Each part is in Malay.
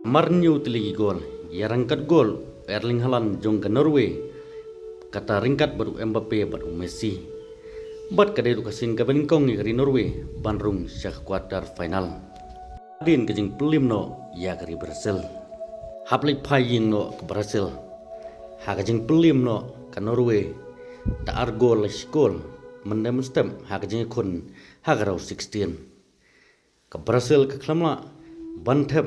Marnyu tiligi gol, yarangkat gol, Erling Haaland jong ke Norway, kata ringkat baru Mbappe baru Messi. Bat kadai lukasin ke beningkong dari Norway, bandrung syak kuarter final. Adin kejing pelim no, ya kari Brazil. Haplik paying no ke Brazil. Ha kejing pelim no ke Norway. Da argol gol, mendem stem, ha kejing kun, ha karau 16. Ke Brazil ke klamla, bantep,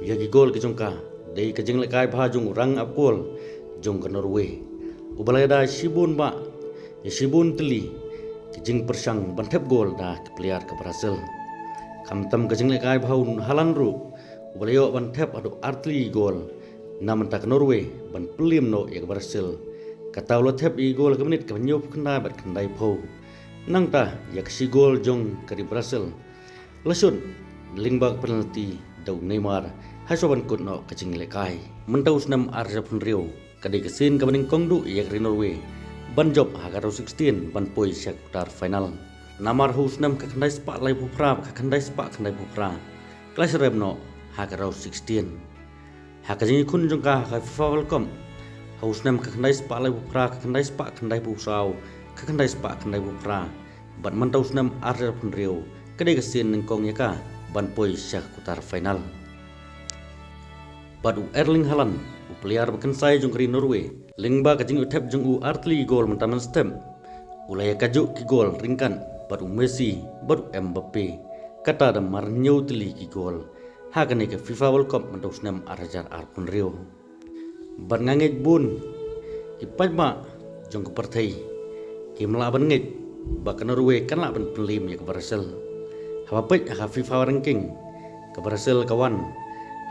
yagi gol ke jongka, dari kejing lekai bhajung rang ap gol, jong ke Norway. Ubalada shibun ba, ya shibun teli, kejing persang bantep gol dah ke player ke Brazil. Kamtam kejing lekai bhaun Halandru, ubalayo bantep adu artli gol, namun tak Norway, ban pelim no ya ke Brazil. Kata ulah tep i gol ke menit ke nyop kena bat kendai pau. Nang ta ya ke si gol jong ke Brazil. Lesun lingbak penalti dau Neymar hasoban kut no kejing lekai. Mentau senam arja pun rio kadai kesin ke bening kongdu ya ke Norway. Ban job hagarau 16 ban poi syak kuarter final. Namar hus nam ke kendai sepak lai pupra ke kendai sepak kendai pupra. Kelas rem no hagarau 16. Hakajing kun jong ka FIFA World Cup. Haus nam ke kendai sepak lai pupra ke kendai sepak kendai pusau ke kendai sepak kendai pupra. Ban mentau senam arja pun rio kadai kesin nengkong ya ka ban poi syak kuarter final. Badu Erling Haaland player bekensai jong keri Norway. Lingba kajing utep jong u artli gol mentaman stem. Ulaya kajuk ki gol ringkan badu Messi badu Mbappe. Kata ada marnyau teli ki gol. Hakane ke FIFA World Cup mentau senam arjar arpun rio. Ban ngangej bun ki pajma jong ke partai. Ki melaban ngej bak Norway kan la ban pelim ya ke Brazil. Hapapet ha FIFA ranking ke Brazil kawan.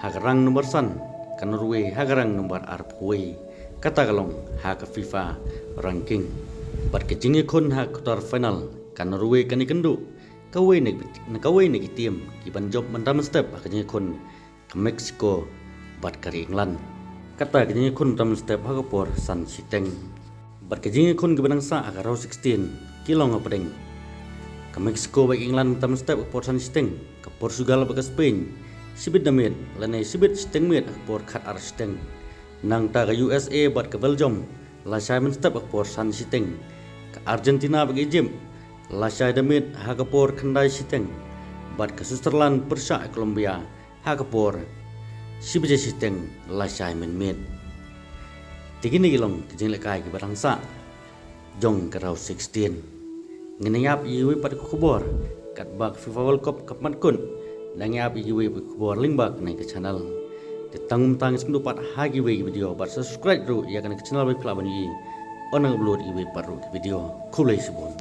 Hagarang nomor san ke Norway hagarang nomor arpui. Kata kalong ha ke FIFA ranking. Bat kejingi kun ha kuarter final ke Norway kan ikendu. Kawai nek tim ki ban job mendam step ha kejingi kun ke Mexico bat kari England. Kata kejingi kun mendam step ha kapor san siteng. Bat kejingi kun ke benangsa ha karau 16 kilong apedeng. Ke Mexico bagi England mendam step kapor san siteng. Ke Portugal bagi Spain sibit damit lanai sibit siteng mit kapor kat ar siteng. Nang ta ke USA bat ke Belgium la Simon step kapor san siteng. Ke Argentina bagi Egypt la Syai damit ha kapor kendai siteng. Bat ke Switzerland Persia Colombia ha kapor sibit siteng la Syai mit. Tigini gilong kejing lekai ke barangsa jong ke rau 16. Ngenayap iwi pat kubor kat bak FIFA World Cup kapan kun nangyap iwi kubor lingbak naik ke channel. Ditangum tangis kendupat hagi iwi video bat subscribe ru ya kan ke channel wi pelaban i onang upload iwi paru ke video kulai sibun.